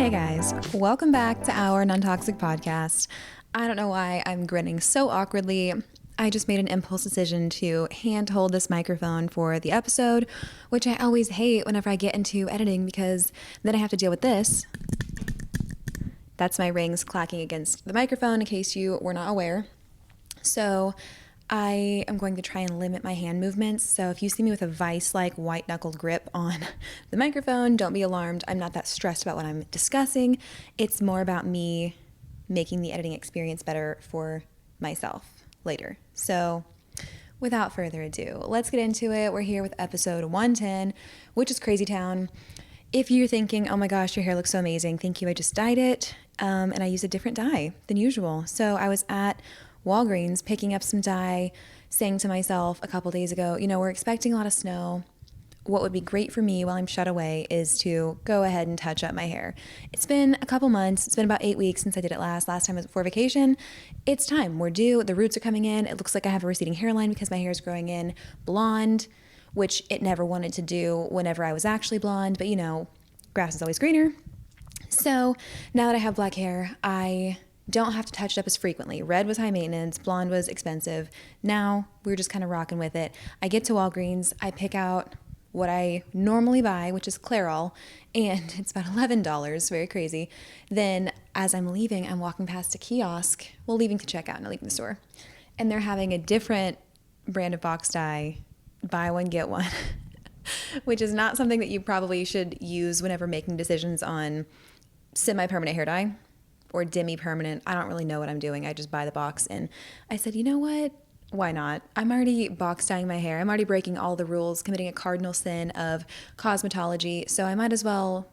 Hey guys, welcome back to our non-toxic podcast. I don't know why I'm grinning so awkwardly. I just made an impulse decision to hand hold this microphone for the episode, which I always hate whenever I get into editing because then I have to deal with this. That's my rings clacking against the microphone in case you were not aware. So I am going to try and limit my hand movements. So if you see me with a vice-like white-knuckled grip on the microphone, don't be alarmed. I'm not that stressed about what I'm discussing. It's more about me making the editing experience better for myself later. So without further ado, let's get into it. We're here with episode 110, which is Crazy Town. If you're thinking, oh my gosh, your hair looks so amazing, thank you, I just dyed it, and I used a different dye than usual. So I was at Walgreens picking up some dye, saying to myself a couple days ago, we're expecting a lot of snow. What would be great for me while I'm shut away is to go ahead and touch up my hair. It's been a couple months. It's been about 8 weeks since I did it last. Last time was before vacation. It's time. We're due. The roots are coming in. It looks like I have a receding hairline because my hair is growing in blonde, which it never wanted to do whenever I was actually blonde. But, grass is always greener. So now that I have black hair, I don't have to touch it up as frequently. Red was high maintenance, blonde was expensive. Now we're just kind of rocking with it. I get to Walgreens, I pick out what I normally buy, which is Clairol, and it's about $11, very crazy. Then as I'm leaving, I'm walking past a kiosk, leaving to check out, not leaving the store, and they're having a different brand of box dye, buy one, get one, which is not something that you probably should use whenever making decisions on semi-permanent hair dye or demi-permanent. I don't really know what I'm doing. I just buy the box, and I said, you know what? Why not? I'm already box dyeing my hair. I'm already breaking all the rules, committing a cardinal sin of cosmetology, so I might as well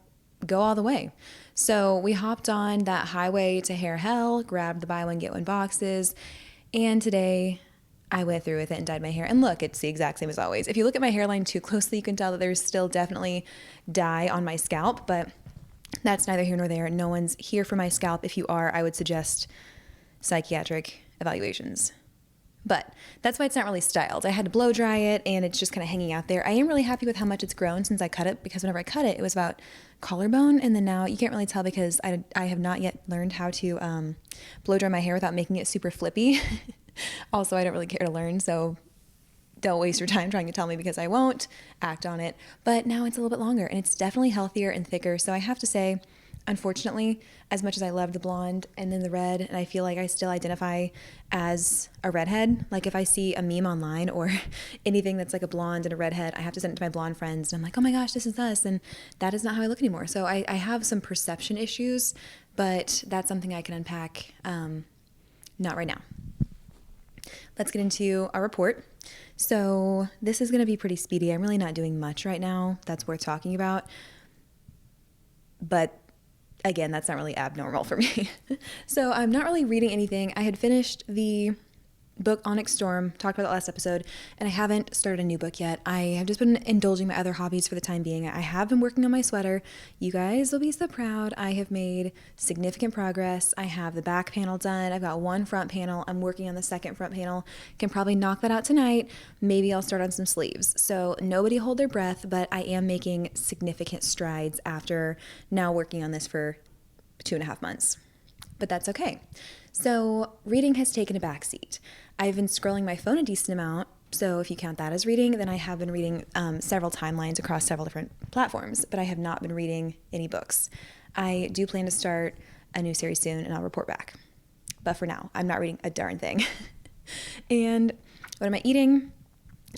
go all the way. So we hopped on that highway to hair hell, grabbed the buy one, get one boxes, and today I went through with it and dyed my hair. And look, it's the exact same as always. If you look at my hairline too closely, you can tell that there's still definitely dye on my scalp, but that's neither here nor there. No one's here for my scalp. If you are, I would suggest psychiatric evaluations. But that's why it's not really styled. I had to blow dry it, and it's just kind of hanging out there. I am really happy with how much it's grown since I cut it, because whenever I cut it, it was about collarbone, and then now you can't really tell because I have not yet learned how to blow dry my hair without making it super flippy. Also, I don't really care to learn, so don't waste your time trying to tell me because I won't act on it. But now it's a little bit longer, and it's definitely healthier and thicker. So I have to say, unfortunately, as much as I love the blonde and then the red, and I feel like I still identify as a redhead, like if I see a meme online or anything that's like a blonde and a redhead, I have to send it to my blonde friends, and I'm like, oh my gosh, this is us, and that is not how I look anymore. So I have some perception issues, but that's something I can unpack, not right now. Let's get into our report. So this is going to be pretty speedy. I'm really not doing much right now that's worth talking about, but again, that's not really abnormal for me. So I'm not really reading anything. I had finished the book Onyx Storm, talked about that last episode, and I haven't started a new book yet. I have just been indulging my other hobbies for the time being. I have been working on my sweater. You guys will be so proud. I have made significant progress. I have the back panel done. I've got one front panel. I'm working on the second front panel. Can probably knock that out tonight. Maybe I'll start on some sleeves. So nobody hold their breath, but I am making significant strides after now working on this for 2.5 months. But that's okay. So reading has taken a backseat. I've been scrolling my phone a decent amount, so if you count that as reading, then I have been reading several timelines across several different platforms, but I have not been reading any books. I do plan to start a new series soon, and I'll report back. But for now, I'm not reading a darn thing. And what am I eating?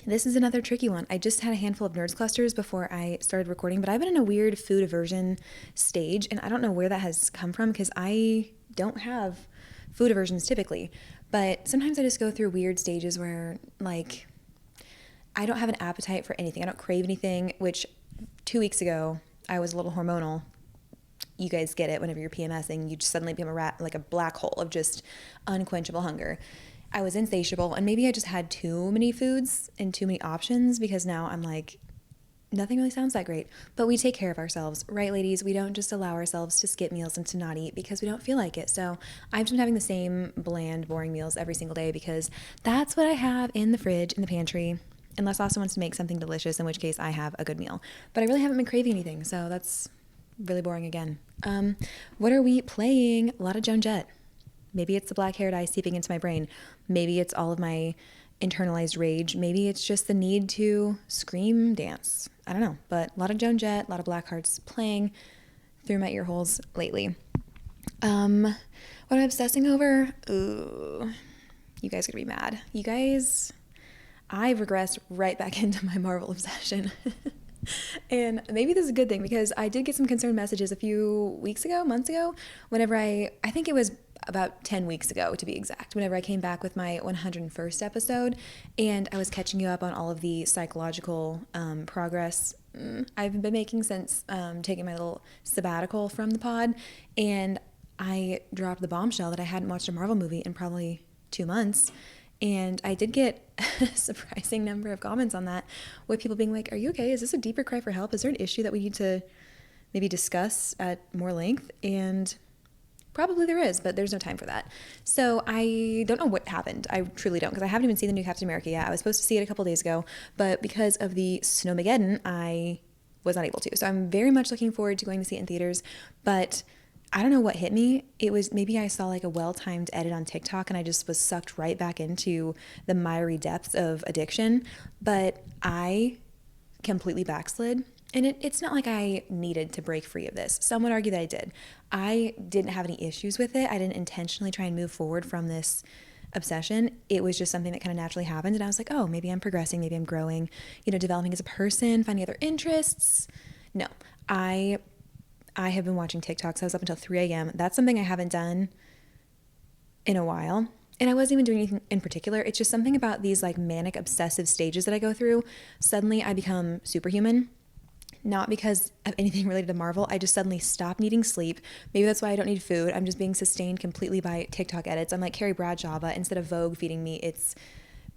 This is another tricky one. I just had a handful of Nerds Clusters before I started recording, but I've been in a weird food aversion stage, and I don't know where that has come from because I don't have food aversions typically, but sometimes I just go through weird stages where, like, I don't have an appetite for anything. I don't crave anything, which 2 weeks ago, I was a little hormonal. You guys get it whenever you're PMSing. You just suddenly become like a black hole of just unquenchable hunger. I was insatiable, and maybe I just had too many foods and too many options because now I'm like, nothing really sounds that great. But we take care of ourselves, right, ladies? We don't just allow ourselves to skip meals and to not eat because we don't feel like it. So I've been having the same bland, boring meals every single day because that's what I have in the fridge, in the pantry, unless Austin wants to make something delicious, in which case I have a good meal. But I really haven't been craving anything, so that's really boring again. What are we playing? A lot of Joan Jett. Maybe it's the black-haired eye seeping into my brain. Maybe it's all of my internalized rage. Maybe it's just the need to scream dance. I don't know. But a lot of Joan Jett, a lot of Black Hearts playing through my ear holes lately. What I'm obsessing over? Ooh, you guys are gonna be mad. You guys, I regressed right back into my Marvel obsession. And maybe this is a good thing because I did get some concerned messages a few months ago, whenever I think it was about 10 weeks ago to be exact, whenever I came back with my 101st episode and I was catching you up on all of the psychological progress I've been making since taking my little sabbatical from the pod. And I dropped the bombshell that I hadn't watched a Marvel movie in probably 2 months. And I did get a surprising number of comments on that, with people being like, are you okay? Is this a deeper cry for help? Is there an issue that we need to maybe discuss at more length? And probably there is, but there's no time for that. So I don't know what happened. I truly don't, because I haven't even seen the new Captain America yet. I was supposed to see it a couple days ago, but because of the Snowmageddon, I was not able to. So I'm very much looking forward to going to see it in theaters, but I don't know what hit me. It was maybe I saw like a well-timed edit on TikTok and I just was sucked right back into the miry depths of addiction. But I completely backslid. And it's not like I needed to break free of this. Some would argue that I did. I didn't have any issues with it. I didn't intentionally try and move forward from this obsession. It was just something that kind of naturally happened. And I was like, oh, maybe I'm progressing. Maybe I'm growing, developing as a person, finding other interests. No, I have been watching TikToks. I was up until 3 a.m. That's something I haven't done in a while. And I wasn't even doing anything in particular. It's just something about these like manic obsessive stages that I go through. Suddenly I become superhuman. Not because of anything related to Marvel. I just suddenly stop needing sleep. Maybe that's why I don't need food. I'm just being sustained completely by TikTok edits. I'm like Carrie Bradshaw, but instead of Vogue feeding me, it's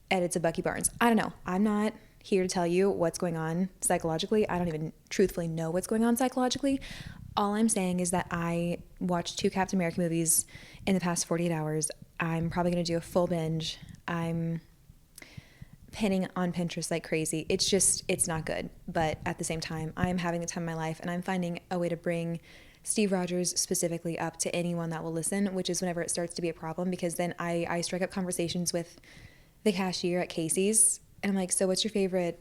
edits of Bucky Barnes. I don't know. I'm not here to tell you what's going on psychologically. I don't even truthfully know what's going on psychologically. All I'm saying is that I watched 2 Captain America movies in the past 48 hours. I'm probably going to do a full binge. I'm pinning on Pinterest like crazy. It's not good. But at the same time, I'm having the time of my life and I'm finding a way to bring Steve Rogers specifically up to anyone that will listen, which is whenever it starts to be a problem, because then I strike up conversations with the cashier at Casey's and I'm like, so what's your favorite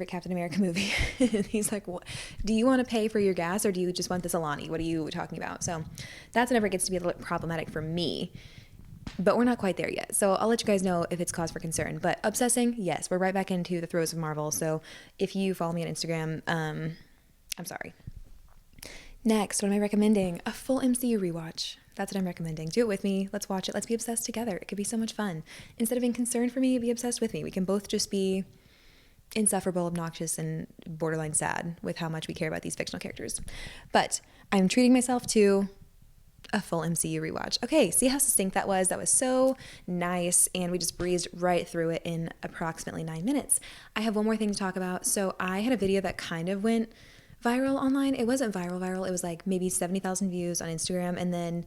Captain America movie? And he's like, what? Do you want to pay for your gas or do you just want this Alani? What are you talking about? So that's whenever it gets to be a little problematic for me. But we're not quite there yet. So I'll let you guys know if it's cause for concern. But obsessing, yes, we're right back into the throes of Marvel. So if you follow me on Instagram, I'm sorry. Next, what am I recommending? A full MCU rewatch. That's what I'm recommending. Do it with me. Let's watch it. Let's be obsessed together. It could be so much fun. Instead of being concerned for me, be obsessed with me. We can both just be insufferable, obnoxious, and borderline sad with how much we care about these fictional characters. But I'm treating myself to a full MCU rewatch. Okay, see how succinct that was? That was so nice, and we just breezed right through it in approximately 9 minutes. I have one more thing to talk about. So I had a video that kind of went viral online. It wasn't viral. It was like maybe 70,000 views on Instagram, and then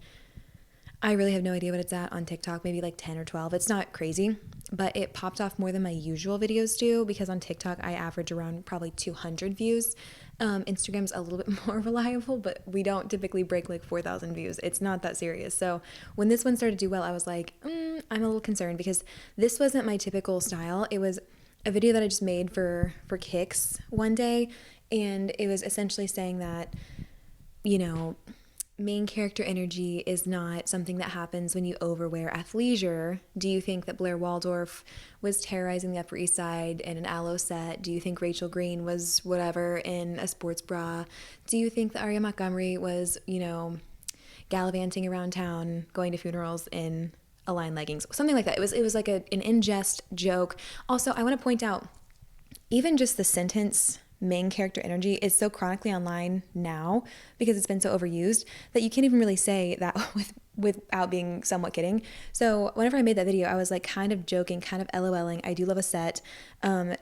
I really have no idea what it's at on TikTok, maybe like 10 or 12. It's not crazy, but it popped off more than my usual videos do, because on TikTok I average around probably 200 views. Instagram's a little bit more reliable, but we don't typically break like 4,000 views. It's not that serious. So when this one started to do well, I was like, I'm a little concerned, because this wasn't my typical style. It was a video that I just made for kicks one day, and it was essentially saying that, main character energy is not something that happens when you overwear athleisure. Do you think that Blair Waldorf was terrorizing the Upper East Side in an aloe set? Do you think Rachel Green was whatever in a sports bra? Do you think that Aria Montgomery was, gallivanting around town, going to funerals in Align leggings? Something like that. It was like an in-jest joke. Also, I want to point out, even just the sentence main character energy is so chronically online now, because it's been so overused, that you can't even really say that without being somewhat kidding. So whenever I made that video, I was like kind of joking, kind of LOLing. I do love a set. Can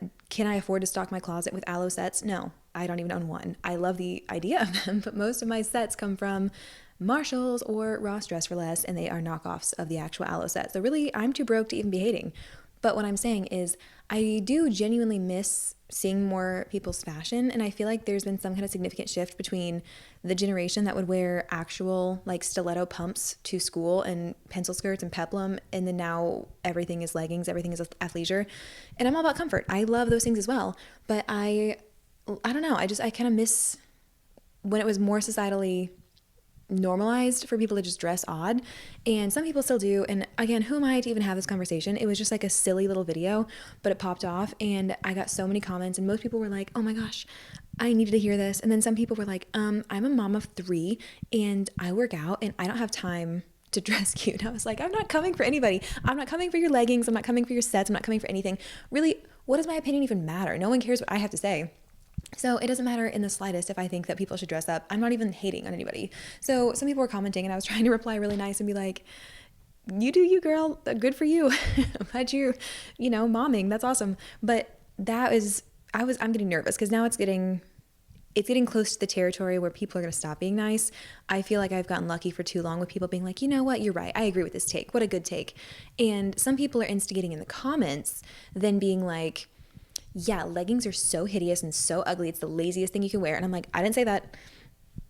I afford to stock my closet with aloe sets? No, I don't even own one. I love the idea of them, but most of my sets come from Marshalls or Ross Dress for Less, and they are knockoffs of the actual aloe set. So really, I'm too broke to even be hating. But what I'm saying is, I do genuinely miss seeing more people's fashion. And I feel like there's been some kind of significant shift between the generation that would wear actual like stiletto pumps to school and pencil skirts and peplum. And then now everything is leggings, everything is athleisure. And I'm all about comfort. I love those things as well. But I don't know. I kind of miss when it was more societally normalized for people to just dress odd, and some people still do. And again, who am I to even have this conversation? It was just like a silly little video, but it popped off and I got so many comments, and most people were like, oh my gosh, I needed to hear this. And then some people were like, I'm a mom of 3 and I work out and I don't have time to dress cute. And I was like, I'm not coming for anybody. I'm not coming for your leggings. I'm not coming for your sets. I'm not coming for anything. Really, what does my opinion even matter? No one cares what I have to say. So it doesn't matter in the slightest if I think that people should dress up. I'm not even hating on anybody. So some people were commenting and I was trying to reply really nice and be like, you do you, girl. Good for you. But momming. That's awesome. But I'm getting nervous because now it's getting close to the territory where people are going to stop being nice. I feel like I've gotten lucky for too long with people being like, you know what, you're right. I agree with this take. What a good take. And some people are instigating in the comments, then being like, yeah, leggings are so hideous and so ugly. It's the laziest thing you can wear. And I'm like, I didn't say that.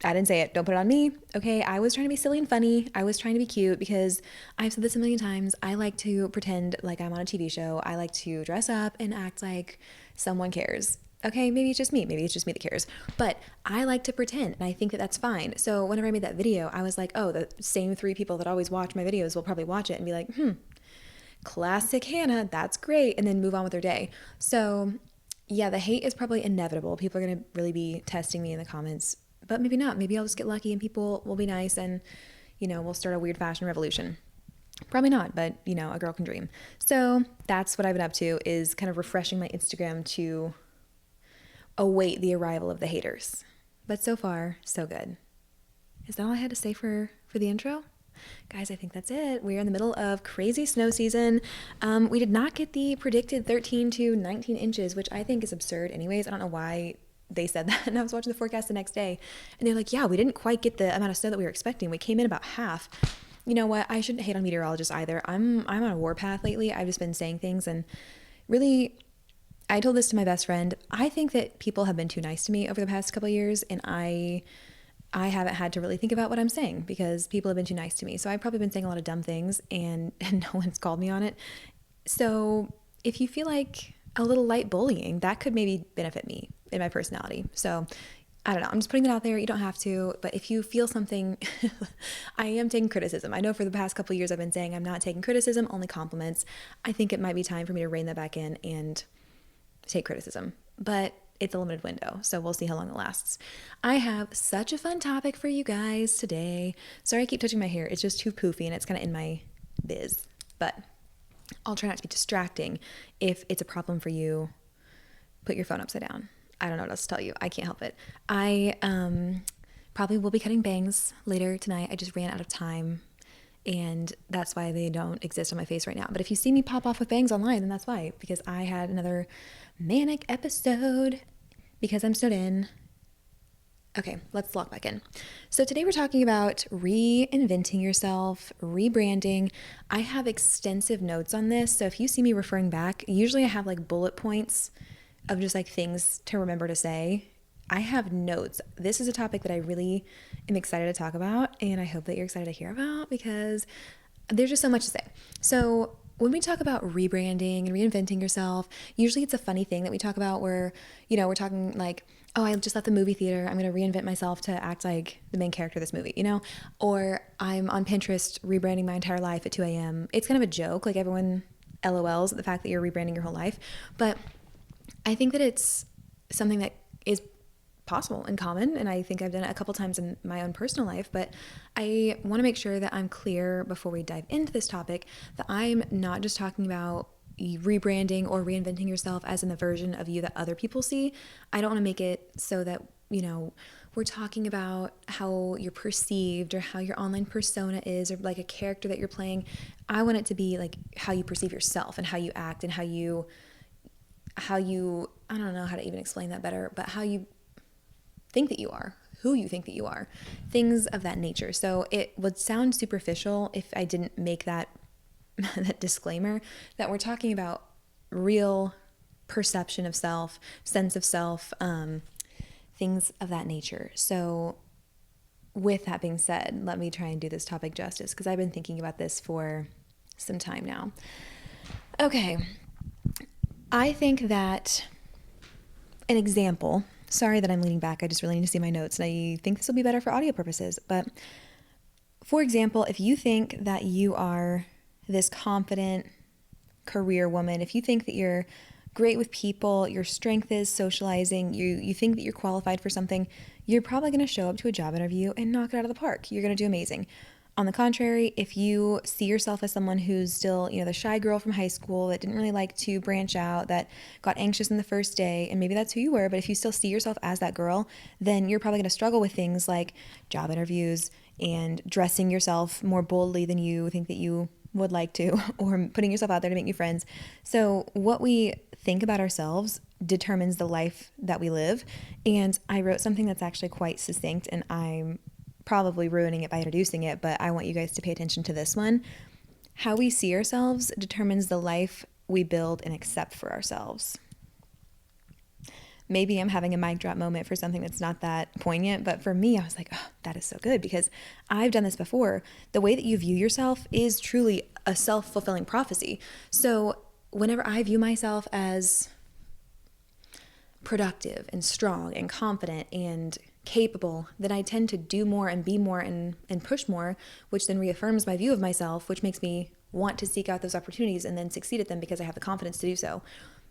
I didn't say it. Don't put it on me. Okay. I was trying to be silly and funny. I was trying to be cute because I've said this a million times. I like to pretend like I'm on a TV show. I like to dress up and act like someone cares. Okay, maybe it's just me. Maybe it's just me that cares. But I like to pretend, and I think that that's fine. So whenever I made that video, I was like, oh, the same 3 people that always watch my videos will probably watch it and be like, classic Hannah, that's great, and then move on with their day. So yeah, the hate is probably inevitable. People are going to really be testing me in the comments, but maybe not. Maybe I'll just get lucky and people will be nice and, we'll start a weird fashion revolution. Probably not, but a girl can dream. So that's what I've been up to, is kind of refreshing my Instagram to await the arrival of the haters. But so far, so good. Is that all I had to say for the intro? Guys, I think that's it. We're in the middle of crazy snow season. We did not get the predicted 13 to 19 inches, which I think is absurd anyways. I don't know why they said that. And I was watching the forecast the next day and they're like, yeah, we didn't quite get the amount of snow that we were expecting. We came in about half. You know what? I shouldn't hate on meteorologists either. I'm on a warpath lately. I've just been saying things, and really, I told this to my best friend. I think that people have been too nice to me over the past couple of years, and I haven't had to really think about what I'm saying because people have been too nice to me. So I've probably been saying a lot of dumb things and no one's called me on it. So if you feel like a little light bullying, that could maybe benefit me in my personality. So I don't know. I'm just putting it out there. You don't have to, but if you feel something, I am taking criticism. I know for the past couple of years I've been saying I'm not taking criticism, only compliments. I think it might be time for me to rein that back in and take criticism, but it's a limited window, so we'll see how long it lasts. I have such a fun topic for you guys today. Sorry I keep touching my hair. It's just too poofy and it's kind of in my biz, but I'll try not to be distracting. If it's a problem for you, put your phone upside down. I don't know what else to tell you. I can't help it. I probably will be cutting bangs later tonight. I just ran out of time, and that's why they don't exist on my face right now. But if you see me pop off with bangs online, then that's why, because I had another manic episode because I'm snowed in. Okay, let's log back in. So today we're talking about reinventing yourself, rebranding. I have extensive notes on this. So if you see me referring back, usually I have like bullet points of just like things to remember to say. I have notes. This is a topic that I really am excited to talk about, and I hope that you're excited to hear about because there's just so much to say. So when we talk about rebranding and reinventing yourself, usually it's a funny thing that we talk about where, we're talking like, oh, I just left the movie theater. I'm going to reinvent myself to act like the main character of this movie, or I'm on Pinterest rebranding my entire life at 2 a.m. It's kind of a joke. Like everyone LOLs at the fact that you're rebranding your whole life. But I think that it's something that is possible and common, and I think I've done it a couple times in my own personal life, but I want to make sure that I'm clear before we dive into this topic that I'm not just talking about rebranding or reinventing yourself as in the version of you that other people see. I don't want to make it so that, we're talking about how you're perceived or how your online persona is or like a character that you're playing. I want it to be like how you perceive yourself and how you act and how you, I don't know how to even explain that better, but how you think that you are, who you think that you are, things of that nature. So it would sound superficial if I didn't make that that disclaimer that we're talking about real perception of self, sense of self, things of that nature. So with that being said, let me try and do this topic justice because I've been thinking about this for some time now. Okay. I think that an example, sorry that I'm leaning back, I just really need to see my notes, and I think this will be better for audio purposes. But for example, if you think that you are this confident career woman, if you think that you're great with people, your strength is socializing, you think that you're qualified for something, you're probably going to show up to a job interview and knock it out of the park. You're going to do amazing. On the contrary, if you see yourself as someone who's still, the shy girl from high school that didn't really like to branch out, that got anxious in the first day, and maybe that's who you were, but if you still see yourself as that girl, then you're probably going to struggle with things like job interviews and dressing yourself more boldly than you think that you would like to, or putting yourself out there to make new friends. So what we think about ourselves determines the life that we live. And I wrote something that's actually quite succinct, and I'm probably ruining it by introducing it, but I want you guys to pay attention to this one. How we see ourselves determines the life we build and accept for ourselves. Maybe I'm having a mic drop moment for something that's not that poignant, but for me, I was like, oh, that is so good because I've done this before. The way that you view yourself is truly a self-fulfilling prophecy. So whenever I view myself as productive and strong and confident and capable, then I tend to do more and be more and push more, which then reaffirms my view of myself, which makes me want to seek out those opportunities and then succeed at them because I have the confidence to do so.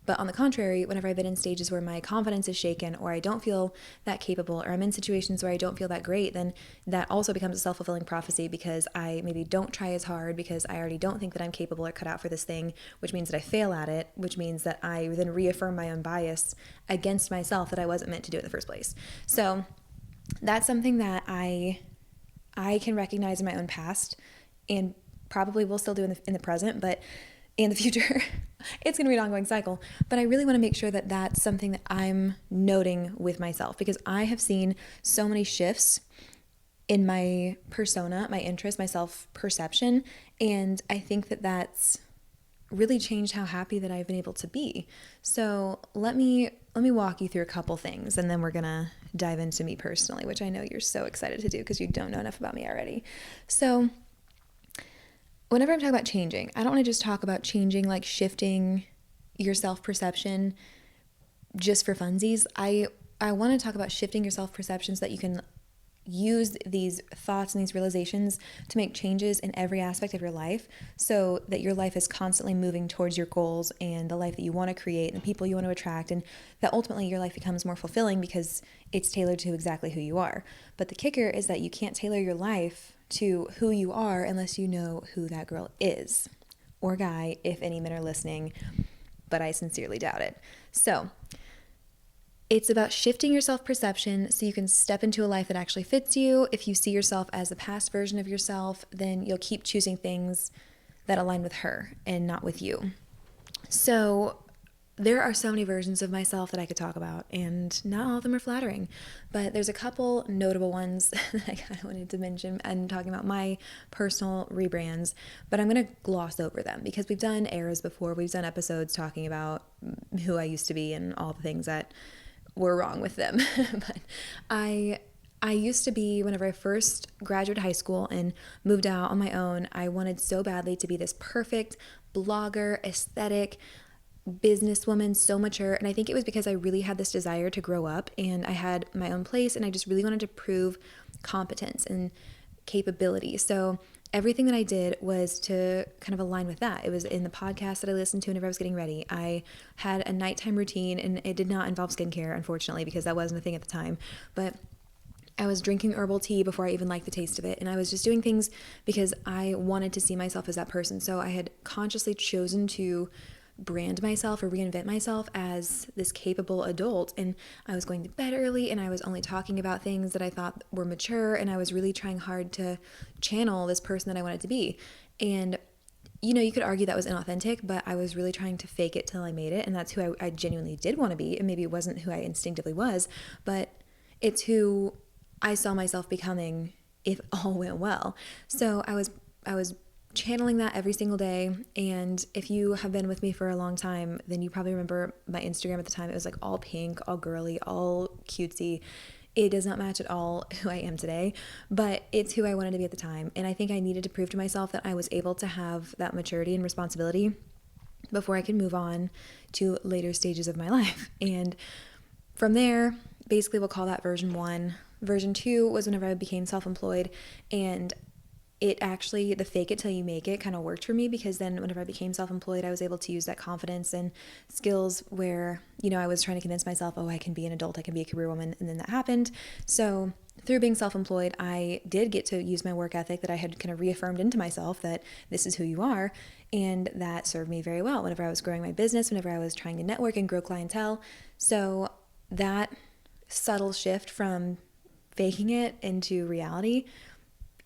But on the contrary, whenever I've been in stages where my confidence is shaken or I don't feel that capable or I'm in situations where I don't feel that great, then that also becomes a self-fulfilling prophecy because I maybe don't try as hard because I already don't think that I'm capable or cut out for this thing, which means that I fail at it, which means that I then reaffirm my own bias against myself that I wasn't meant to do it in the first place. So that's something that I can recognize in my own past and probably will still do in the present, but in the future, it's going to be an ongoing cycle. But I really want to make sure that that's something that I'm noting with myself because I have seen so many shifts in my persona, my interest, my self-perception, and I think that that's really changed how happy that I've been able to be. So let me walk you through a couple things, and then we're gonna dive into me personally, which I know you're so excited to do because you don't know enough about me already. So whenever I'm talking about changing, I don't want to just talk about changing like shifting your self-perception just for funsies. I want to talk about shifting your self-perception so that you can use these thoughts and these realizations to make changes in every aspect of your life so that your life is constantly moving towards your goals and the life that you want to create and the people you want to attract, and that ultimately your life becomes more fulfilling because it's tailored to exactly who you are. But the kicker is that you can't tailor your life to who you are unless you know who that girl is, or guy, if any men are listening, but I sincerely doubt it. So it's about shifting your self-perception so you can step into a life that actually fits you. If you see yourself as a past version of yourself, then you'll keep choosing things that align with her and not with you. So there are so many versions of myself that I could talk about, and not all of them are flattering, but there's a couple notable ones that I kind of wanted to mention. I'm talking about my personal rebrands, but I'm going to gloss over them because we've done eras before. We've done episodes talking about who I used to be and all the things that were wrong with them. But I used to be, whenever I first graduated high school and moved out on my own, I wanted so badly to be this perfect blogger, aesthetic, businesswoman, so mature. And I think it was because I really had this desire to grow up and I had my own place and I just really wanted to prove competence and capability. So everything that I did was to kind of align with that. It was in the podcast that I listened to whenever I was getting ready. I had a nighttime routine, and it did not involve skincare, unfortunately, because that wasn't a thing at the time. But I was drinking herbal tea before I even liked the taste of it. And I was just doing things because I wanted to see myself as that person. So I had consciously chosen to brand myself or reinvent myself as this capable adult, and I was going to bed early and I was only talking about things that I thought were mature, and I was really trying hard to channel this person that I wanted to be. And you could argue that was inauthentic, but I was really trying to fake it till I made it, and that's who I genuinely did want to be. And maybe it wasn't who I instinctively was, but it's who I saw myself becoming if all went well. So I was channeling that every single day. And if you have been with me for a long time, then you probably remember my Instagram at the time. It was like all pink, all girly, all cutesy. It does not match at all who I am today, but it's who I wanted to be at the time. And I think I needed to prove to myself that I was able to have that maturity and responsibility before I could move on to later stages of my life. And from there, basically we'll call that version 1. Version 2 was whenever I became self-employed, and it actually, the fake it till you make it kind of worked for me, because then whenever I became self-employed, I was able to use that confidence and skills where, I was trying to convince myself, oh, I can be an adult, I can be a career woman, and then that happened. So through being self-employed, I did get to use my work ethic that I had kind of reaffirmed into myself, that this is who you are, and that served me very well whenever I was growing my business, whenever I was trying to network and grow clientele. So that subtle shift from faking it into reality,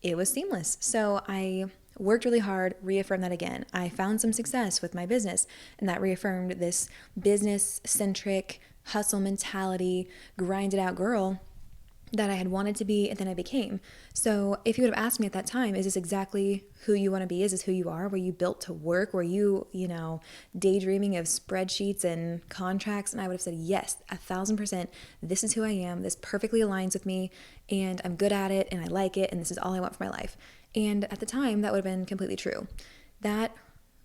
it was seamless. So I worked really hard, reaffirmed that again. I found some success with my business, and that reaffirmed this business-centric, hustle mentality, grinded out girl that I had wanted to be, and then I became. So if you would have asked me at that time, is this exactly who you want to be? Is this who you are? Were you built to work? Were you, daydreaming of spreadsheets and contracts? And I would have said, yes, 1,000%. This is who I am. This perfectly aligns with me, and I'm good at it, and I like it, and this is all I want for my life. And at the time, that would have been completely true. That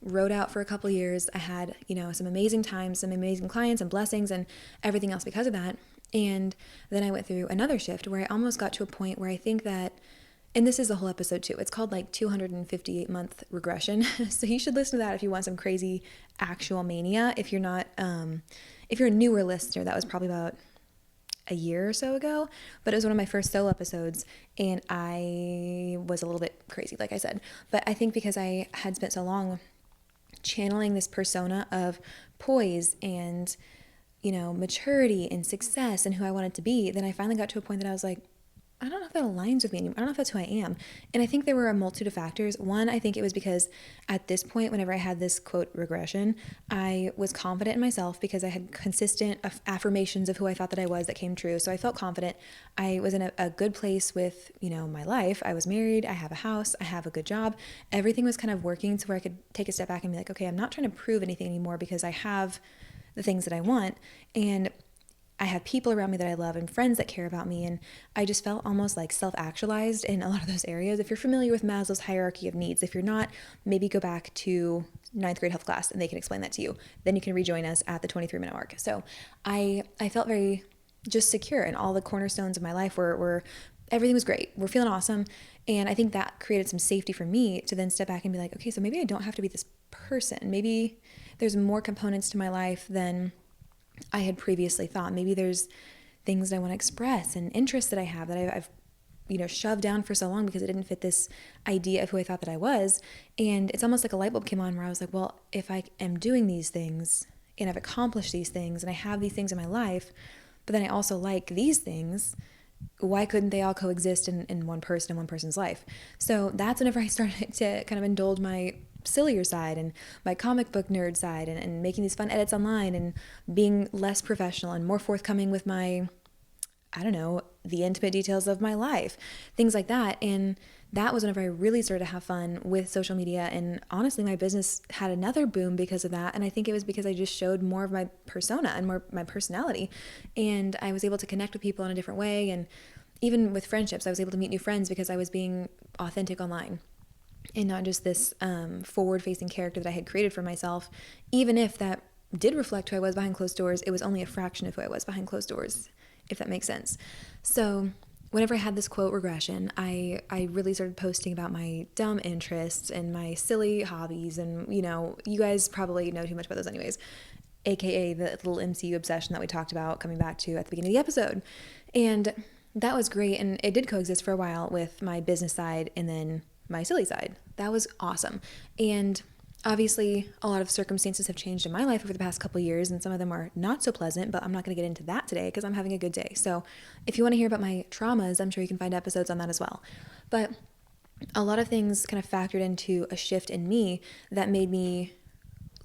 rode out for a couple of years. I had, some amazing times, some amazing clients and blessings and everything else because of that. And then I went through another shift where I almost got to a point where I think that, and this is the whole episode too, it's called like 258-month regression. So you should listen to that if you want some crazy actual mania. If you're not, if you're a newer listener, that was probably about a year or so ago, but it was one of my first solo episodes, and I was a little bit crazy, like I said. But I think because I had spent so long channeling this persona of poise and maturity and success and who I wanted to be, then I finally got to a point that I was like, I don't know if that aligns with me anymore. I don't know if that's who I am. And I think there were a multitude of factors. One, I think it was because at this point, whenever I had this quote regression, I was confident in myself because I had consistent affirmations of who I thought that I was that came true. So I felt confident. I was in a good place with, my life. I was married. I have a house. I have a good job. Everything was kind of working to where I could take a step back and be like, okay, I'm not trying to prove anything anymore because I have the things that I want. And I have people around me that I love and friends that care about me, and I just felt almost like self-actualized in a lot of those areas. If you're familiar with Maslow's hierarchy of needs, if you're not, maybe go back to 9th grade health class and they can explain that to you. Then you can rejoin us at the 23-minute mark. So I felt very just secure, and all the cornerstones of my life were everything was great. We're feeling awesome. And I think that created some safety for me to then step back and be like, okay, so maybe I don't have to be this person. Maybe there's more components to my life than I had previously thought. Maybe there's things that I want to express and interests that I have that I've shoved down for so long because it didn't fit this idea of who I thought that I was. And it's almost like a light bulb came on where I was like, well, if I am doing these things and I've accomplished these things and I have these things in my life, but then I also like these things, why couldn't they all coexist in one person, in one person's life? So that's whenever I started to kind of indulge my sillier side and my comic book nerd side and making these fun edits online and being less professional and more forthcoming with my, the intimate details of my life, things like that. And that was whenever I really started to have fun with social media. And honestly, my business had another boom because of that. And I think it was because I just showed more of my persona and more my personality. And I was able to connect with people in a different way. And even with friendships, I was able to meet new friends because I was being authentic online and not just this forward-facing character that I had created for myself. Even if that did reflect who I was behind closed doors, it was only a fraction of who I was behind closed doors, if that makes sense. So whenever I had this quote regression, I really started posting about my dumb interests and my silly hobbies. And, you guys probably know too much about those anyways, AKA the little MCU obsession that we talked about coming back to at the beginning of the episode. And that was great. And it did coexist for a while with my business side and then my silly side. That was awesome. And obviously a lot of circumstances have changed in my life over the past couple of years, and some of them are not so pleasant, but I'm not going to get into that today because I'm having a good day. So if you want to hear about my traumas, I'm sure you can find episodes on that as well. But a lot of things kind of factored into a shift in me that made me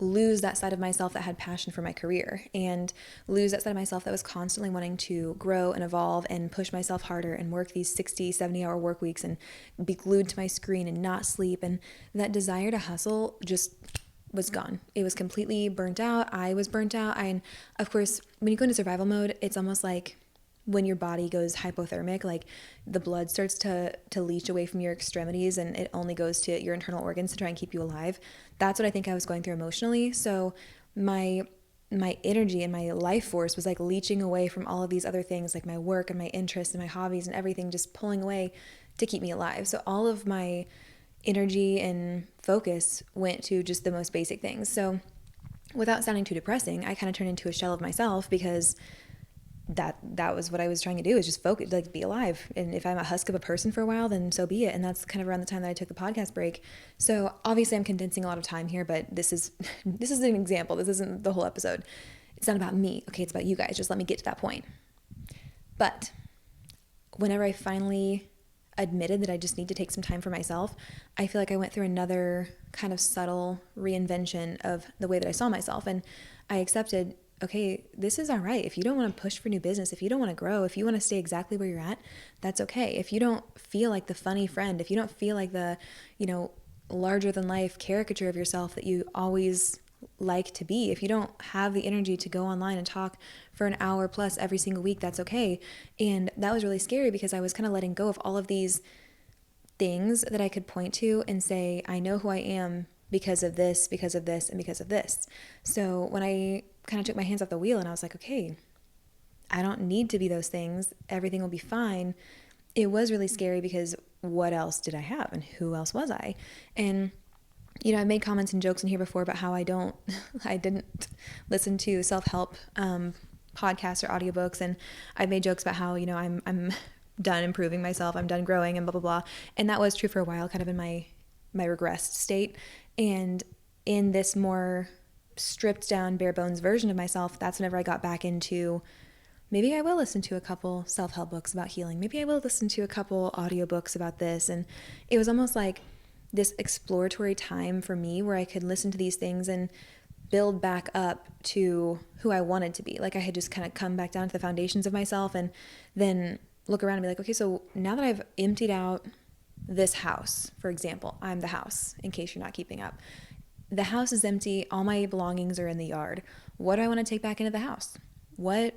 lose that side of myself that had passion for my career, and lose that side of myself that was constantly wanting to grow and evolve and push myself harder and work these 60, 70-hour work weeks and be glued to my screen and not sleep. And that desire to hustle just was gone. It was completely burnt out. I was burnt out. And of course, when you go into survival mode, it's almost like when your body goes hypothermic, like the blood starts to leach away from your extremities and it only goes to your internal organs to try and keep you alive. That's what I think I was going through emotionally. So my energy and my life force was like leaching away from all of these other things, like my work and my interests and my hobbies and everything, just pulling away to keep me alive. So all of my energy and focus went to just the most basic things. So without sounding too depressing, I kind of turned into a shell of myself, because that was what I was trying to do, is just focus, like be alive. And if I'm a husk of a person for a while, then so be it. And that's kind of around the time that I took the podcast break. So obviously I'm condensing a lot of time here, but this is an example. This isn't the whole episode. It's not about me. Okay, it's about you guys. Just let me get to that point. But whenever I finally admitted that I just need to take some time for myself, I feel like I went through another kind of subtle reinvention of the way that I saw myself. And I accepted, okay, this is all right. If you don't want to push for new business, if you don't want to grow, if you want to stay exactly where you're at, that's okay. If you don't feel like the funny friend, if you don't feel like the, larger than life caricature of yourself that you always like to be, if you don't have the energy to go online and talk for an hour plus every single week, that's okay. And that was really scary, because I was kind of letting go of all of these things that I could point to and say, I know who I am because of this, and because of this. So when I kind of took my hands off the wheel and I was like, okay, I don't need to be those things. Everything will be fine. It was really scary, because what else did I have and who else was I? And I made comments and jokes in here before about how I didn't listen to self-help podcasts or audiobooks, and I've made jokes about how I'm done improving myself, I'm done growing, and blah blah blah. And that was true for a while, kind of in my regressed state. And in this more stripped down, bare bones version of myself, that's whenever I got back into, maybe I will listen to a couple self-help books about healing. Maybe I will listen to a couple audiobooks about this. And it was almost like this exploratory time for me where I could listen to these things and build back up to who I wanted to be. Like I had just kind of come back down to the foundations of myself, and then look around and be like, okay, so now that I've emptied out this house, for example, I'm the house, in case you're not keeping up. The house is empty. All my belongings are in the yard. What do I want to take back into the house? What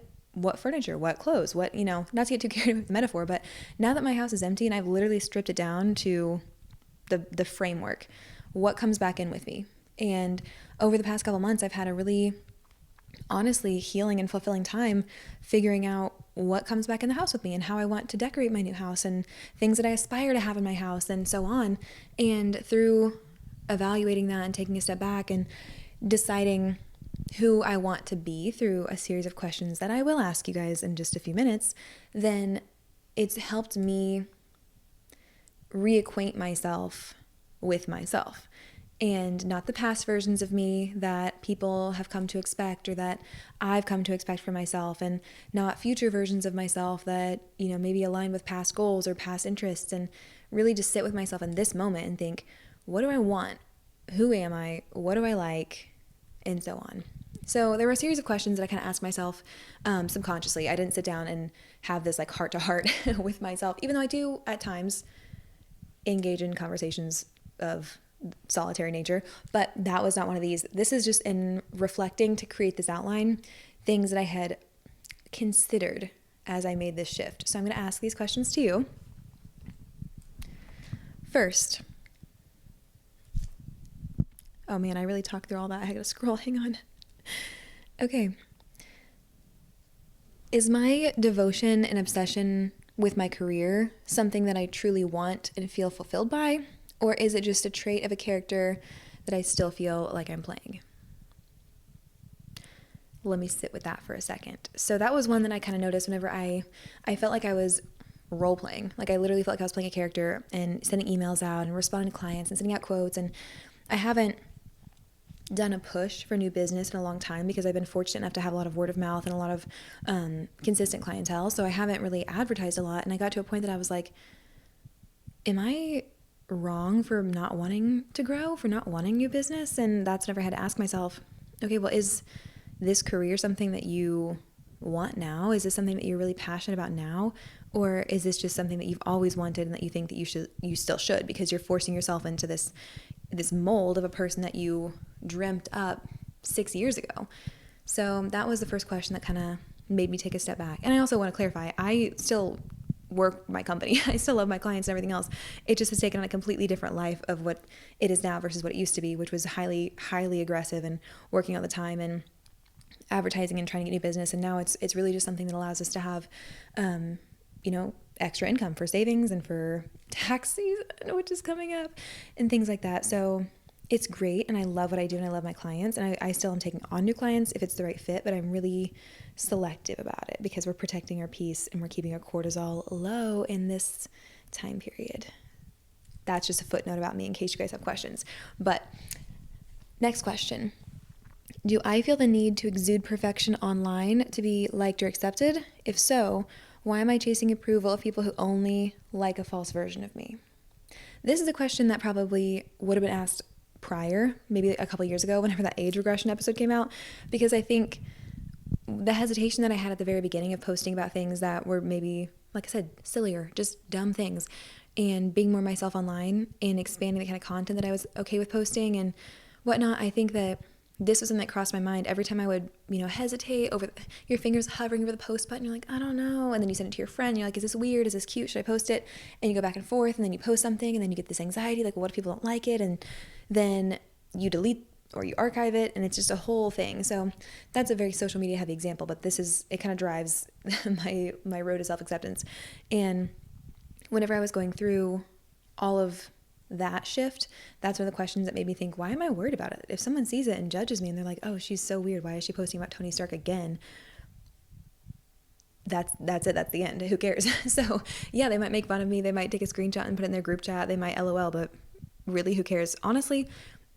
furniture, what clothes, not to get too carried away with the metaphor, but now that my house is empty and I've literally stripped it down to the framework, what comes back in with me? And over the past couple months, I've had a really honestly healing and fulfilling time figuring out what comes back in the house with me and how I want to decorate my new house and things that I aspire to have in my house and so on. And through evaluating that and taking a step back and deciding who I want to be through a series of questions that I will ask you guys in just a few minutes, then it's helped me reacquaint myself with myself, and not the past versions of me that people have come to expect or that I've come to expect for myself, and not future versions of myself that, maybe align with past goals or past interests, and really just sit with myself in this moment and think, what do I want? Who am I? What do I like? And so on. So there were a series of questions that I kind of asked myself subconsciously. I didn't sit down and have this like heart to heart with myself, even though I do at times engage in conversations of solitary nature, but that was not one of these. This is just in reflecting to create this outline, things that I had considered as I made this shift. So I'm going to ask these questions to you. First, oh man, I really talked through all that. I gotta scroll, hang on. Okay. Is my devotion and obsession with my career something that I truly want and feel fulfilled by? Or is it just a trait of a character that I still feel like I'm playing? Let me sit with that for a second. So that was one that I kind of noticed whenever I felt like I was role playing. Like I literally felt like I was playing a character and sending emails out and responding to clients and sending out quotes. And I haven't done a push for new business in a long time because I've been fortunate enough to have a lot of word of mouth and a lot of consistent clientele. So I haven't really advertised a lot. And I got to a point that I was like, am I wrong for not wanting to grow, for not wanting new business. And that's whenever I had to ask myself, okay, well, is this career something that you want now? Is this something that you're really passionate about now? Or is this just something that you've always wanted and that you think that you still should, because you're forcing yourself into this mold of a person that you dreamt up 6 years ago? So that was the first question that kind of made me take a step back. And I also want to clarify, I still work my company. I still love my clients and everything else. It just has taken on a completely different life of what it is now versus what it used to be, which was highly, highly aggressive and working all the time and advertising and trying to get new business. And now it's really just something that allows us to have, extra income for savings and for tax season, which is coming up, and things like that. So it's great, and I love what I do, and I love my clients, and I still am taking on new clients if it's the right fit, but I'm really selective about it because we're protecting our peace and we're keeping our cortisol low in this time period. That's just a footnote about me in case you guys have questions. But next question. Do I feel the need to exude perfection online to be liked or accepted? If so, why am I chasing approval of people who only like a false version of me? This is a question that probably would have been asked prior, maybe a couple years ago, whenever that age regression episode came out, because I think the hesitation that I had at the very beginning of posting about things that were maybe, like I said, sillier, just dumb things, and being more myself online and expanding the kind of content that I was okay with posting and whatnot, I think that this was something that crossed my mind every time I would, hesitate over your fingers hovering over the post button. You're like, I don't know. And then you send it to your friend. You're like, is this weird? Is this cute? Should I post it? And you go back and forth, and then you post something, and then you get this anxiety, like, well, what if people don't like it? And then you delete or you archive it, and it's just a whole thing. So that's a very social media heavy example, but it kind of drives my road to self-acceptance. And whenever I was going through all of that shift, that's one of the questions that made me think, why am I worried about it? If someone sees it and judges me and they're like, oh, she's so weird, why is she posting about Tony Stark again? That's it. That's the end. Who cares? So yeah, they might make fun of me. They might take a screenshot and put it in their group chat. They might LOL, but really, who cares? Honestly,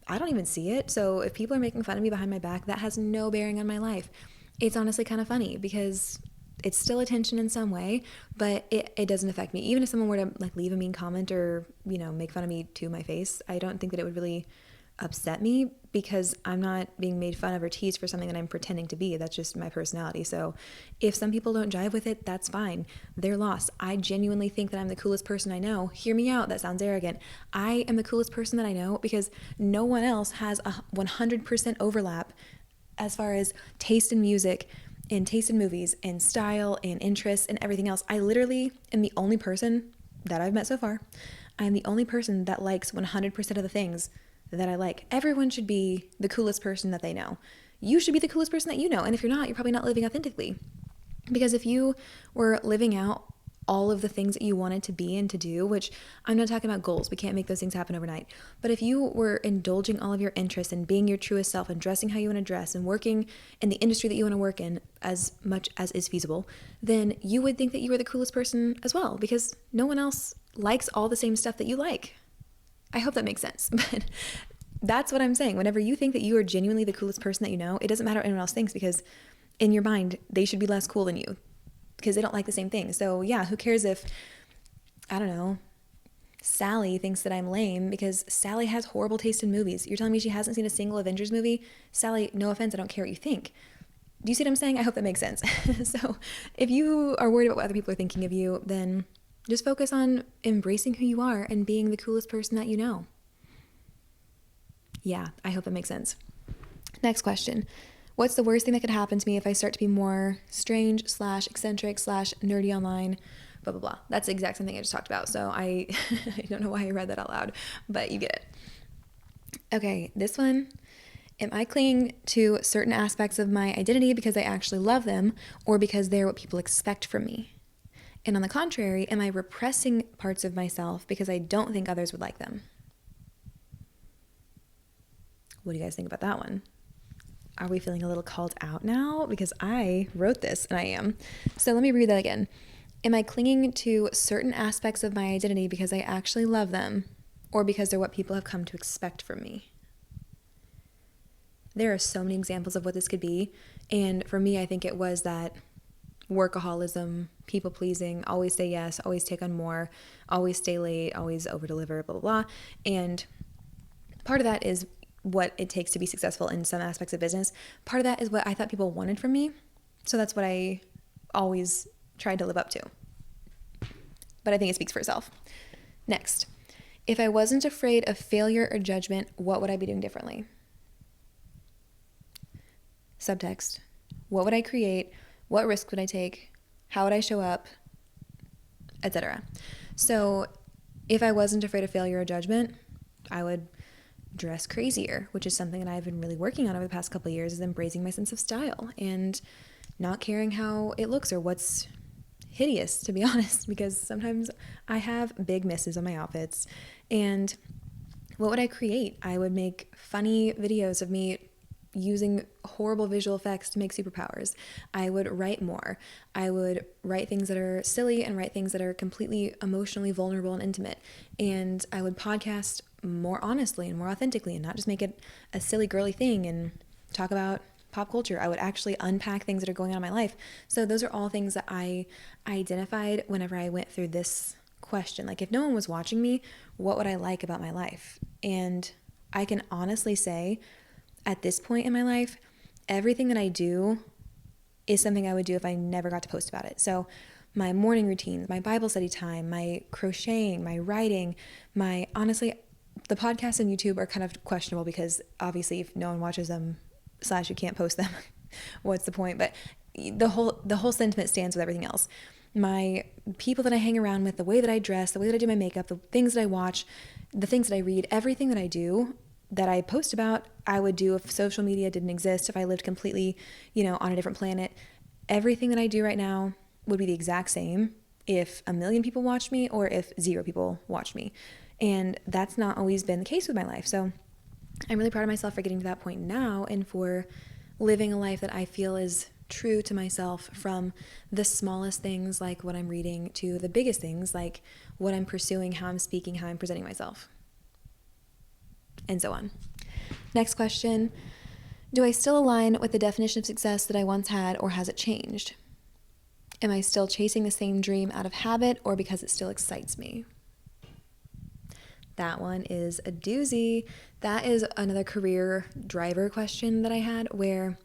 I don't even see it. So if people are making fun of me behind my back, that has no bearing on my life. It's honestly kind of funny because it's still attention in some way, but it doesn't affect me. Even if someone were to leave a mean comment or, make fun of me to my face, I don't think that it would really upset me because I'm not being made fun of or teased for something that I'm pretending to be. That's just my personality. So if some people don't jive with it, that's fine. They're lost. I genuinely think that I'm the coolest person I know. Hear me out. That sounds arrogant. I am the coolest person that I know because no one else has a 100% overlap as far as taste in music and taste in movies and style and interests and everything else. I literally am the only person that I've met so far. I'm the only person that likes 100% of the things that I like. Everyone should be the coolest person that they know. You should be the coolest person that you know. And if you're not, you're probably not living authentically. Because if you were living out all of the things that you wanted to be and to do, which I'm not talking about goals, we can't make those things happen overnight, but if you were indulging all of your interests and being your truest self and dressing how you want to dress and working in the industry that you want to work in as much as is feasible, then you would think that you were the coolest person as well, because no one else likes all the same stuff that you like. I hope that makes sense. But that's what I'm saying. Whenever you think that you are genuinely the coolest person that you know, it doesn't matter what anyone else thinks, because in your mind, they should be less cool than you because they don't like the same thing. So yeah, who cares if, I don't know, Sally thinks that I'm lame because Sally has horrible taste in movies. You're telling me she hasn't seen a single Avengers movie? Sally, no offense, I don't care what you think. Do you see what I'm saying? I hope that makes sense. So if you are worried about what other people are thinking of you, then just focus on embracing who you are and being the coolest person that you know. Yeah, I hope that makes sense. Next question. What's the worst thing that could happen to me if I start to be more strange / eccentric / nerdy online? Blah, blah, blah. That's the exact same thing I just talked about. So I don't know why I read that out loud, but you get it. Okay, this one. Am I clinging to certain aspects of my identity because I actually love them or because they're what people expect from me? And on the contrary, am I repressing parts of myself because I don't think others would like them? What do you guys think about that one? Are we feeling a little called out now? Because I wrote this and I am. So let me read that again. Am I clinging to certain aspects of my identity because I actually love them or because they're what people have come to expect from me? There are so many examples of what this could be. And for me, I think it was that workaholism, people pleasing, always say yes, always take on more, always stay late, always over deliver, blah, blah, blah. And part of that is what it takes to be successful in some aspects of business. Part of that is what I thought people wanted from me. So that's what I always tried to live up to. But I think it speaks for itself. Next, if I wasn't afraid of failure or judgment, what would I be doing differently? Subtext. What would I create? What risk would I take? How would I show up? Etc. So if I wasn't afraid of failure or judgment, I would dress crazier, which is something that I've been really working on over the past couple of years, is embracing my sense of style and not caring how it looks or what's hideous, to be honest, because sometimes I have big misses on my outfits. And what would I create? I would make funny videos of me using horrible visual effects to make superpowers. I would write more. I would write things that are silly and write things that are completely emotionally vulnerable and intimate. And I would podcast more honestly and more authentically and not just make it a silly girly thing and talk about pop culture. I would actually unpack things that are going on in my life. So those are all things that I identified whenever I went through this question. Like, if no one was watching me, what would I like about my life? And I can honestly say, at this point in my life, everything that I do is something I would do if I never got to post about it. So my morning routines, my Bible study time, my crocheting, my writing, honestly, the podcasts and YouTube are kind of questionable because obviously if no one watches them / you can't post them, what's the point? But the whole sentiment stands with everything else. My people that I hang around with, the way that I dress, the way that I do my makeup, the things that I watch, the things that I read, everything that I do, that I post about, I would do if social media didn't exist, if I lived completely, on a different planet. Everything that I do right now would be the exact same if 1 million people watched me or if 0 people watched me. And that's not always been the case with my life. So I'm really proud of myself for getting to that point now and for living a life that I feel is true to myself, from the smallest things like what I'm reading to the biggest things like what I'm pursuing, how I'm speaking, how I'm presenting myself, and so on. Next question. Do I still align with the definition of success that I once had, or has it changed? Am I still chasing the same dream out of habit or because it still excites me? That one is a doozy. That is another career driver question that I had, where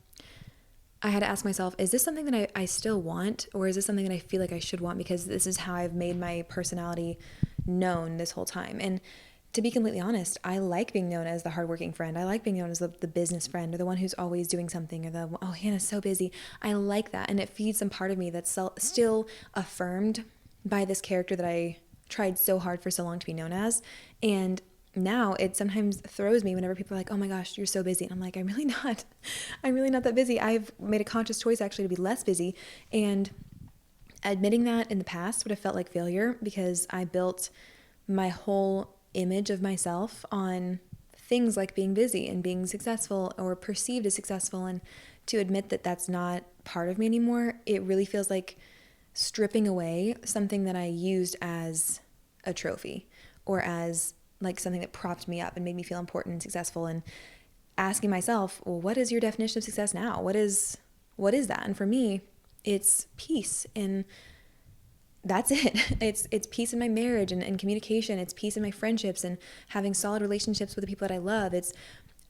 I had to ask myself, is this something that I still want, or is this something that I feel like I should want because this is how I've made my personality known this whole time? And to be completely honest, I like being known as the hardworking friend. I like being known as the business friend, or the one who's always doing something, or oh, Hannah's so busy. I like that. And it feeds some part of me that's still affirmed by this character that I tried so hard for so long to be known as. And now it sometimes throws me whenever people are like, oh my gosh, you're so busy. And I'm like, I'm really not. I'm really not that busy. I've made a conscious choice actually to be less busy. And admitting that in the past would have felt like failure, because I built my whole image of myself on things like being busy and being successful or perceived as successful. And to admit that that's not part of me anymore, it really feels like stripping away something that I used as a trophy, or as like something that propped me up and made me feel important and successful, and asking myself, well, what is your definition of success now? What is that? And for me, it's peace. And that's it. It's peace in my marriage and communication. It's peace in my friendships and having solid relationships with the people that I love. It's,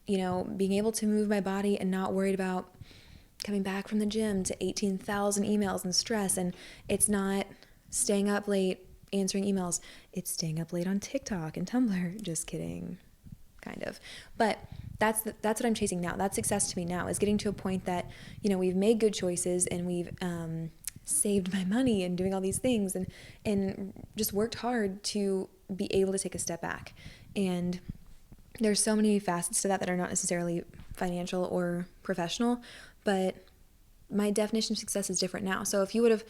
being able to move my body and not worried about coming back from the gym to 18,000 emails and stress. And it's not staying up late answering emails. It's staying up late on TikTok and Tumblr. Just kidding, kind of. But that's what I'm chasing now. That's success to me now, is getting to a point that, we've made good choices and we've saved my money and doing all these things and just worked hard to be able to take a step back. And there's so many facets to that are not necessarily financial or professional, but my definition of success is different now. So if you would have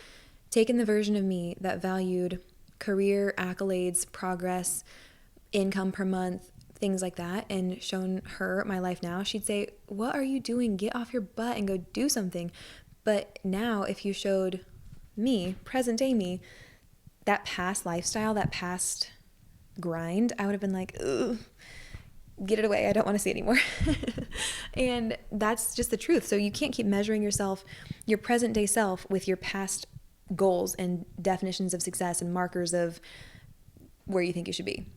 taken the version of me that valued career, accolades, progress, income per month, things like that, and shown her my life now, she'd say, what are you doing? Get off your butt and go do something. But now if you showed me, present day me, that past lifestyle, that past grind, I would have been like, ugh, get it away. I don't want to see it anymore. And that's just the truth. So you can't keep measuring yourself, your present day self, with your past goals and definitions of success and markers of where you think you should be.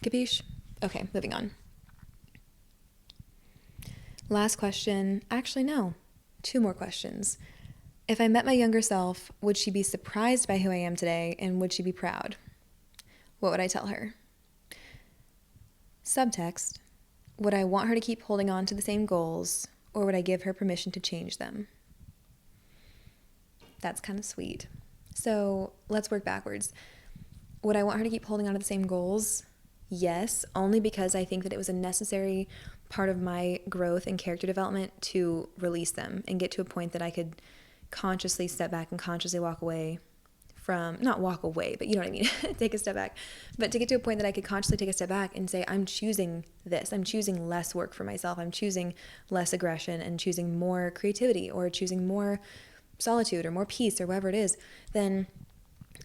Capiche? Okay, moving on. Last question. Actually, no. 2 more questions. If I met my younger self, would she be surprised by who I am today, and would she be proud? What would I tell her? Subtext. Would I want her to keep holding on to the same goals, or would I give her permission to change them? That's kind of sweet. So let's work backwards. Would I want her to keep holding on to the same goals? Yes, only because I think that it was a necessary part of my growth and character development to release them and get to a point that I could consciously step back and consciously walk away from, not walk away, but you know what I mean, take a step back, but to get to a point that I could consciously take a step back and say, I'm choosing this. I'm choosing less work for myself. I'm choosing less aggression and choosing more creativity, or choosing more solitude or more peace, or whatever it is. Then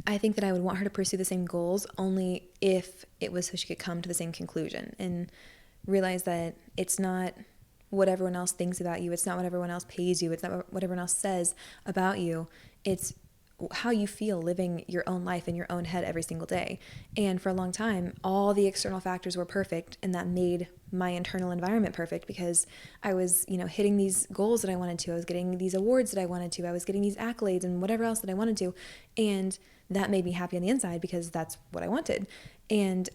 I think that I would want her to pursue the same goals only if it was so she could come to the same conclusion and realize that it's not what everyone else thinks about you. It's not what everyone else pays you. It's not what everyone else says about you. It's how you feel living your own life in your own head every single day. And for a long time, all the external factors were perfect, and that made my internal environment perfect because I was, hitting these goals that I wanted to. I was getting these awards that I wanted to. I was getting these accolades and whatever else that I wanted to. And that made me happy on the inside because that's what I wanted. And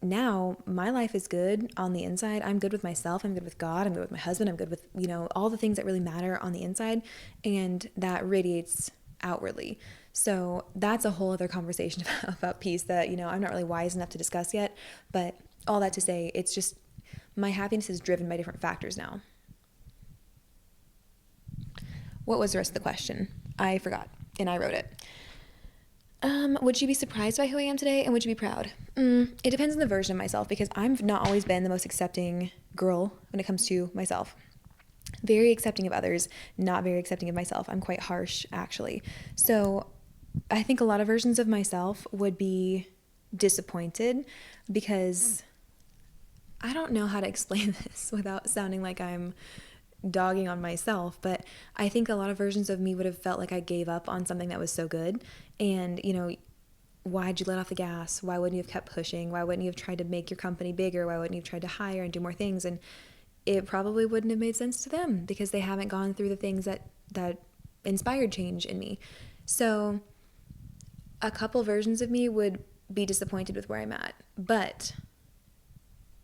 now my life is good on the inside. I'm good with myself. I'm good with God. I'm good with my husband. I'm good with, all the things that really matter on the inside. And that radiates outwardly. So that's a whole other conversation about peace that, I'm not really wise enough to discuss yet. But all that to say, it's just my happiness is driven by different factors now. What was the rest of the question? I forgot, and I wrote it. Would she be surprised by who I am today, and would she be proud? It depends on the version of myself, because I've not always been the most accepting girl when it comes to myself. Very accepting of others, not very accepting of myself. I'm quite harsh, actually. So I think a lot of versions of myself would be disappointed because I don't know how to explain this without sounding like I'm dogging on myself, but I think a lot of versions of me would have felt like I gave up on something that was so good. And, why'd you let off the gas? Why wouldn't you have kept pushing? Why wouldn't you have tried to make your company bigger? Why wouldn't you have tried to hire and do more things? And it probably wouldn't have made sense to them because they haven't gone through the things that inspired change in me. So a couple versions of me would be disappointed with where I'm at. But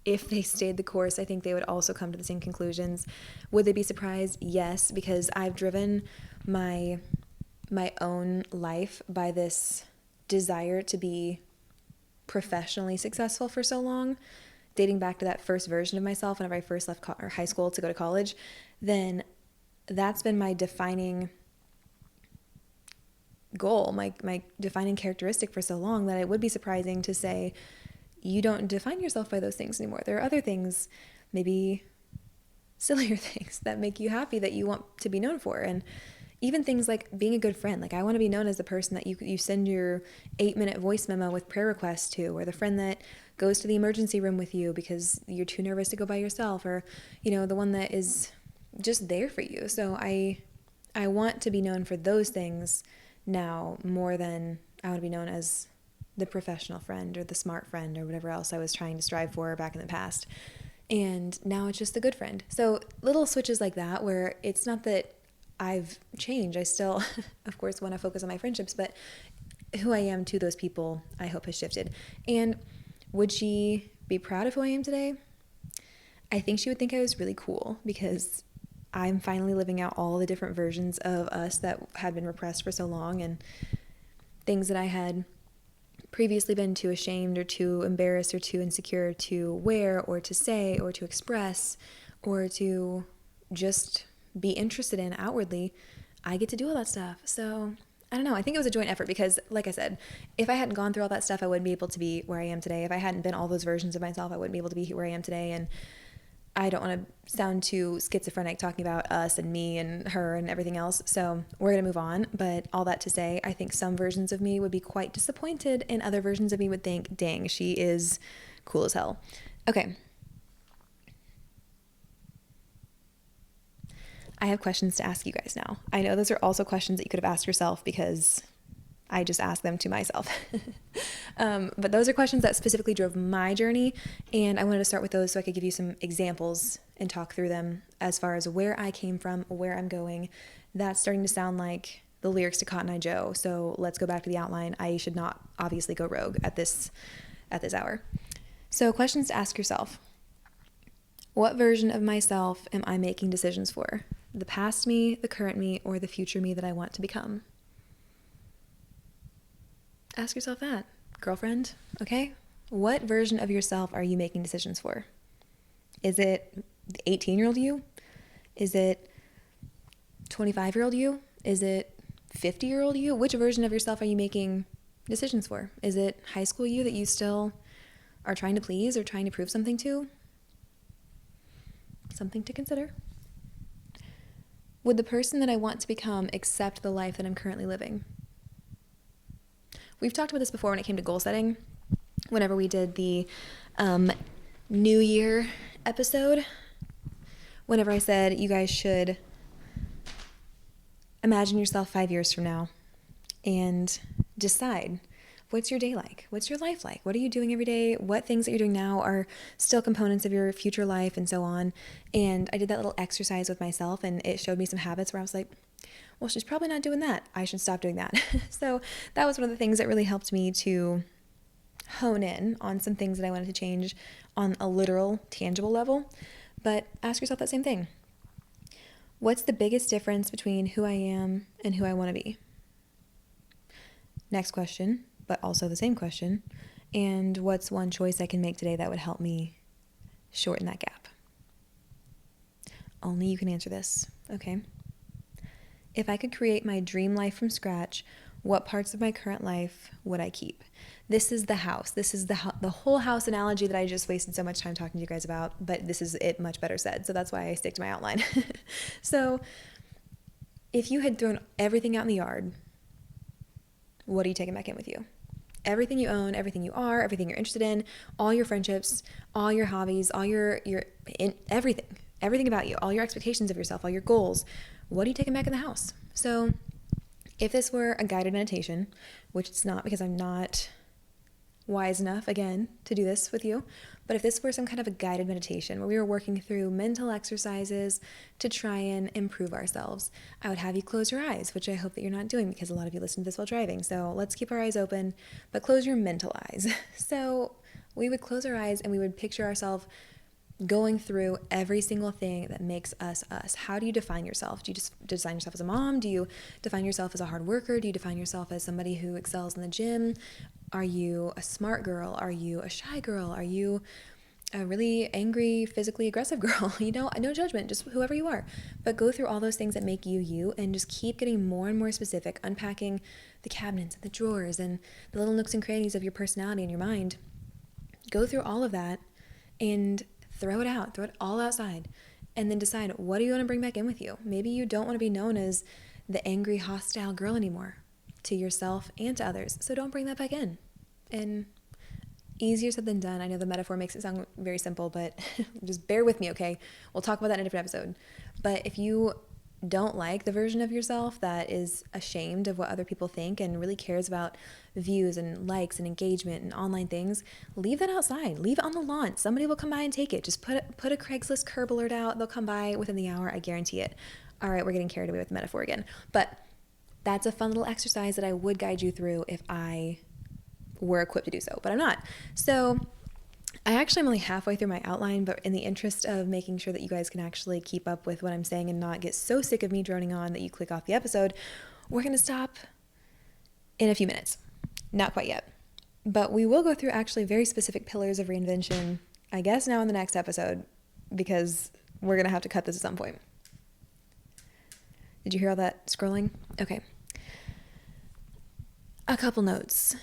if they stayed the course, I think they would also come to the same conclusions. Would they be surprised? Yes, because I've driven my own life by this desire to be professionally successful for so long, dating back to that first version of myself whenever I first left high school to go to college. Then that's been my defining goal, my defining characteristic for so long, that it would be surprising to say, you don't define yourself by those things anymore. There are other things, maybe sillier things, that make you happy, that you want to be known for. And even things like being a good friend. Like, I want to be known as the person that you send your 8-minute voice memo with prayer requests to, or the friend that goes to the emergency room with you because you're too nervous to go by yourself, or, the one that is just there for you. So I want to be known for those things now more than I want to be known as the professional friend or the smart friend or whatever else I was trying to strive for back in the past. And now it's just the good friend. So little switches like that, where it's not that I've changed. I still, of course, want to focus on my friendships, but who I am to those people, I hope, has shifted. And would she be proud of who I am today? I think she would think I was really cool, because I'm finally living out all the different versions of us that had been repressed for so long, and things that I had previously been too ashamed or too embarrassed or too insecure to wear or to say or to express or to just be interested in outwardly. I get to do all that stuff. So I don't know. I think it was a joint effort because, like I said, if I hadn't gone through all that stuff, I wouldn't be able to be where I am today. If I hadn't been all those versions of myself, I wouldn't be able to be where I am today. And I don't want to sound too schizophrenic talking about us and me and her and everything else. So we're going to move on. But all that to say, I think some versions of me would be quite disappointed, and other versions of me would think, dang, she is cool as hell. Okay. I have questions to ask you guys now. I know those are also questions that you could have asked yourself because I just asked them to myself. But those are questions that specifically drove my journey, and I wanted to start with those so I could give you some examples and talk through them as far as where I came from, where I'm going. That's starting to sound like the lyrics to Cotton Eye Joe, so let's go back to the outline. I should not obviously go rogue at this hour. So questions to ask yourself. What version of myself am I making decisions for? The past me, the current me, or the future me that I want to become? Ask yourself that, girlfriend, okay? What version of yourself are you making decisions for? Is it the 18-year-old you? Is it 25-year-old you? Is it 50-year-old you? Which version of yourself are you making decisions for? Is it high school you that you still are trying to please or trying to prove something to? Something to consider. Would the person that I want to become accept the life that I'm currently living? We've talked about this before when it came to goal setting. Whenever we did the New Year episode, whenever I said you guys should imagine yourself 5 years from now and decide, what's your day like? What's your life like? What are you doing every day? What things that you're doing now are still components of your future life and so on. And I did that little exercise with myself, and it showed me some habits where I was like, well, she's probably not doing that. I should stop doing that. So that was one of the things that really helped me to hone in on some things that I wanted to change on a literal, tangible level. But ask yourself that same thing. What's the biggest difference between who I am and who I want to be? Next question, but also the same question. And what's one choice I can make today that would help me shorten that gap? Only you can answer this, okay? If I could create my dream life from scratch, what parts of my current life would I keep? This is the house. This is the whole house analogy that I just wasted so much time talking to you guys about, but this is it much better said. So that's why I stick to my outline. So if you had thrown everything out in the yard, what are you taking back in with you? Everything you own, everything you are, everything you're interested in, all your friendships, all your hobbies, all your everything about you, all your expectations of yourself, all your goals. What are you taking back in the house? So if this were a guided meditation, which it's not because I'm not wise enough, again, to do this with you, but if this were some kind of a guided meditation where we were working through mental exercises to try and improve ourselves, I would have you close your eyes, which I hope that you're not doing because a lot of you listen to this while driving. So let's keep our eyes open, but close your mental eyes. So we would close our eyes and we would picture ourselves going through every single thing that makes us us. How do you define yourself? Do you just define yourself as a mom? Do you define yourself as a hard worker? Do you define yourself as somebody who excels in the gym? Are you a smart girl? Are you a shy girl? Are you a really angry, physically aggressive girl? No judgment, just whoever you are. But go through all those things that make you you and just keep getting more and more specific, unpacking the cabinets and the drawers and the little nooks and crannies of your personality and your mind. Go through all of that and throw it all outside, and then decide, what do you want to bring back in with you? Maybe you don't want to be known as the angry, hostile girl anymore to yourself and to others, so don't bring that back in. And easier said than done. I know the metaphor makes it sound very simple, but just bear with me, okay? We'll talk about that in a different episode. But if you don't like the version of yourself that is ashamed of what other people think and really cares about views and likes and engagement and online things, leave that outside. Leave it on the lawn. Somebody will come by and take it. Just put a Craigslist curb alert out. They'll come by within the hour. I guarantee it. All right, we're getting carried away with the metaphor again. But that's a fun little exercise that I would guide you through if I were equipped to do so, but I'm not. So I actually am only halfway through my outline, but in the interest of making sure that you guys can actually keep up with what I'm saying and not get so sick of me droning on that you click off the episode, we're going to stop in a few minutes. Not quite yet. But we will go through actually very specific pillars of reinvention, I guess now in the next episode, because we're going to have to cut this at some point. Did you hear all that scrolling? Okay. A couple notes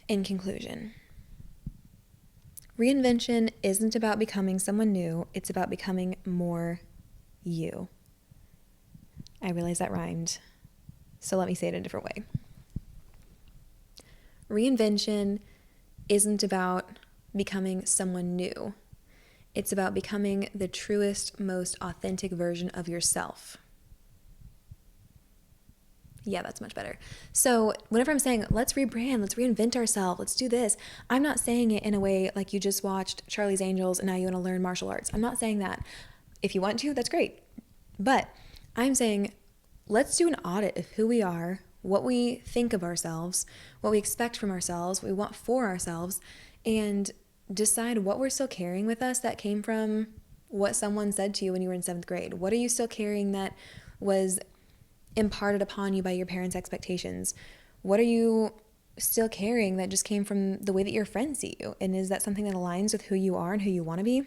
in conclusion. Reinvention isn't about becoming someone new, it's about becoming more you. I realize that rhymed, so let me say it in a different way. Reinvention isn't about becoming someone new. It's about becoming the truest, most authentic version of yourself. Yeah, that's much better. So whenever I'm saying, let's rebrand, let's reinvent ourselves, let's do this, I'm not saying it in a way like you just watched Charlie's Angels and now you want to learn martial arts. I'm not saying that. If you want to, that's great. But I'm saying, let's do an audit of who we are, what we think of ourselves, what we expect from ourselves, what we want for ourselves, and decide what we're still carrying with us that came from what someone said to you when you were in 7th grade. What are you still carrying that was imparted upon you by your parents' expectations? What are you still carrying that just came from the way that your friends see you? And is that something that aligns with who you are and who you want to be?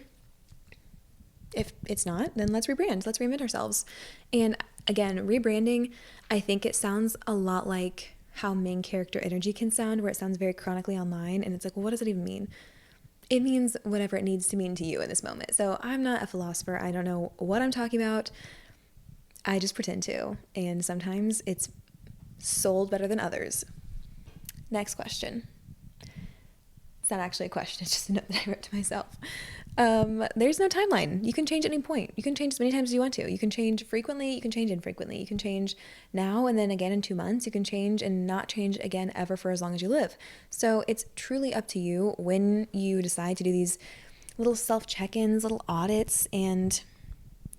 If it's not, then let's rebrand. Let's reinvent ourselves. And again, rebranding, I think it sounds a lot like how main character energy can sound, where it sounds very chronically online. And it's like, well, what does it even mean? It means whatever it needs to mean to you in this moment. So I'm not a philosopher. I don't know what I'm talking about. I just pretend to. And sometimes it's sold better than others. Next question. It's not actually a question. It's just a note that I wrote to myself. There's no timeline. You can change at any point. You can change as many times as you want to. You can change frequently. You can change infrequently. You can change now and then again in 2 months. You can change and not change again ever for as long as you live. So it's truly up to you when you decide to do these little self-check-ins, little audits, and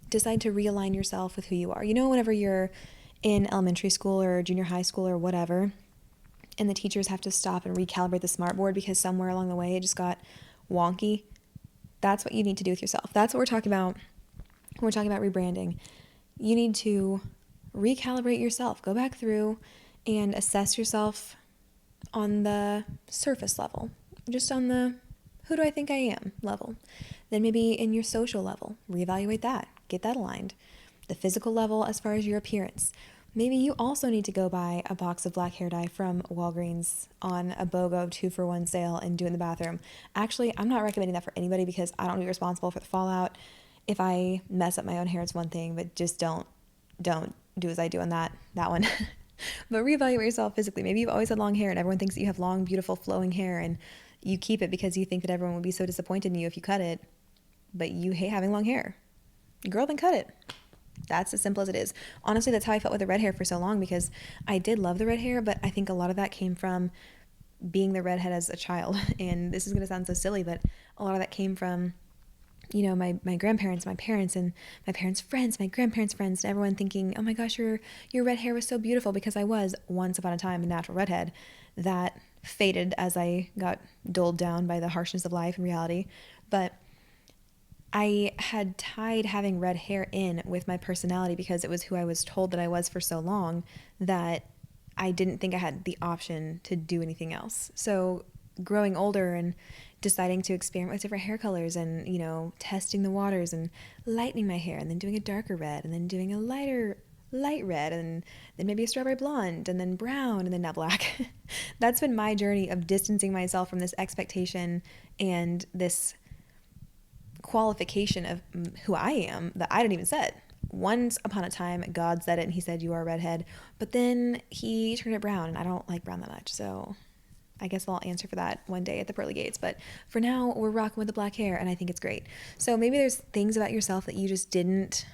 decide to realign yourself with who you are. You know, whenever you're in elementary school or junior high school or whatever, and the teachers have to stop and recalibrate the smartboard because somewhere along the way it just got wonky. That's what you need to do with yourself. That's what we're talking about when we're talking about rebranding. You need to recalibrate yourself. Go back through and assess yourself on the surface level, just on the who do I think I am level. Then maybe in your social level, reevaluate that, get that aligned. The physical level as far as your appearance. Maybe you also need to go buy a box of black hair dye from Walgreens on a BOGO 2-for-1 sale and do it in the bathroom. Actually, I'm not recommending that for anybody because I don't want to be responsible for the fallout. If I mess up my own hair, it's one thing, but just don't do as I do on that one. But reevaluate yourself physically. Maybe you've always had long hair and everyone thinks that you have long, beautiful, flowing hair and you keep it because you think that everyone would be so disappointed in you if you cut it, but you hate having long hair. Girl, then cut it. That's as simple as it is. Honestly, that's how I felt with the red hair for so long because I did love the red hair, but I think a lot of that came from being the redhead as a child. And this is going to sound so silly, but a lot of that came from, you know, my grandparents, my parents, and my parents' friends, my grandparents' friends, and everyone thinking, oh my gosh, your red hair was so beautiful because I was once upon a time a natural redhead. That faded as I got doled down by the harshness of life and reality. But I had tied having red hair in with my personality because it was who I was told that I was for so long that I didn't think I had the option to do anything else. So growing older and deciding to experiment with different hair colors and, you know, testing the waters and lightening my hair and then doing a darker red and then doing a light red and then maybe a strawberry blonde and then brown and then now black. That's been my journey of distancing myself from this expectation and this qualification of who I am that I didn't even set. Once upon a time, God said it and he said, you are a redhead, but then he turned it brown and I don't like brown that much. So I guess I'll answer for that one day at the pearly gates. But for now, we're rocking with the black hair and I think it's great. So maybe there's things about yourself that you just didn't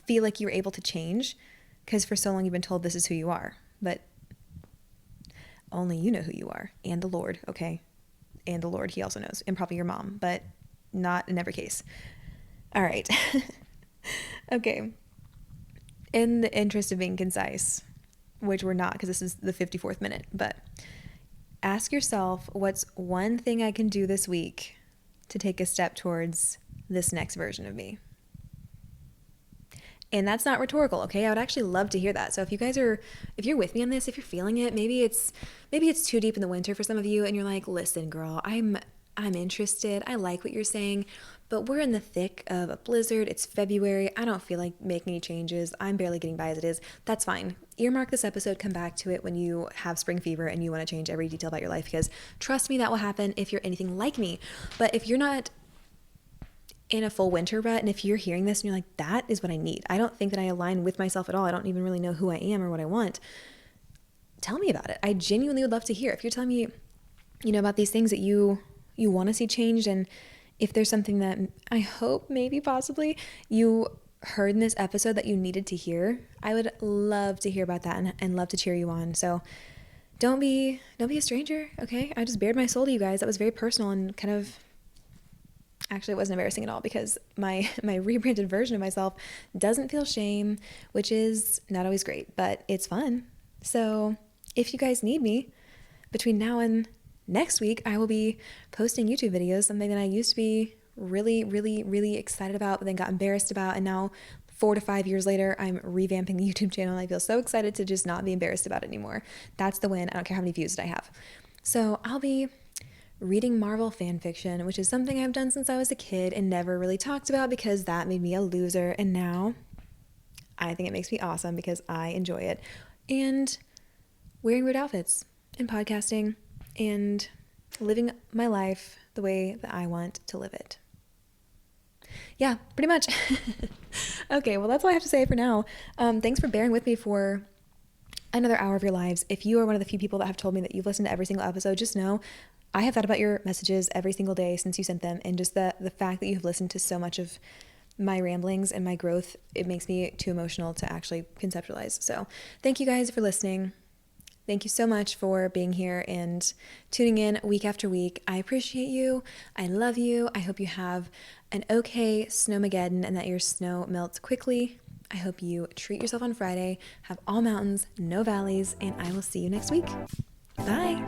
feel like you were able to change because for so long you've been told this is who you are, but only you know who you are and the Lord. Okay. And the Lord, he also knows, and probably your mom, but not in every case. All right. Okay. In the interest of being concise, which we're not because this is the 54th minute, but ask yourself, what's one thing I can do this week to take a step towards this next version of me? And that's not rhetorical, okay? I would actually love to hear that. So if you're with me on this, if you're feeling it, maybe it's too deep in the winter for some of you and you're like, listen, girl, I'm interested. I like what you're saying, but we're in the thick of a blizzard. It's February. I don't feel like making any changes. I'm barely getting by as it is. That's fine. Earmark this episode, come back to it when you have spring fever and you want to change every detail about your life, because trust me, that will happen if you're anything like me. But if you're not in a full winter rut, and if you're hearing this and you're like, that is what I need, I don't think that I align with myself at all, I don't even really know who I am or what I want, tell me about it. I genuinely would love to hear. If you're telling me, about these things that you want to see changed, and if there's something that I hope maybe possibly you heard in this episode that you needed to hear, I would love to hear about that and love to cheer you on. So don't be a stranger, okay? I just bared my soul to you guys. That was very personal and kind of, actually it wasn't embarrassing at all, because my rebranded version of myself doesn't feel shame, which is not always great, but it's fun. So if you guys need me between now and next week, I will be posting YouTube videos, something that I used to be really, really, really excited about, but then got embarrassed about. And now 4 to 5 years later, I'm revamping the YouTube channel. I feel so excited to just not be embarrassed about it anymore. That's the win. I don't care how many views that I have. So I'll be reading Marvel fan fiction, which is something I've done since I was a kid and never really talked about because that made me a loser. And now I think it makes me awesome because I enjoy it. And wearing weird outfits and podcasting and living my life the way that I want to live it. Yeah, pretty much. Okay, well, that's all I have to say for now. Thanks for bearing with me for another hour of your lives. If you are one of the few people that have told me that you've listened to every single episode, just know I have thought about your messages every single day since you sent them, and just the fact that you have listened to so much of my ramblings and my growth, it makes me too emotional to actually conceptualize. So thank you guys for listening. Thank you so much for being here and tuning in week after week. I appreciate you. I love you. I hope you have an okay snowmageddon and that your snow melts quickly. I hope you treat yourself on Friday, have all mountains, no valleys, and I will see you next week. Bye.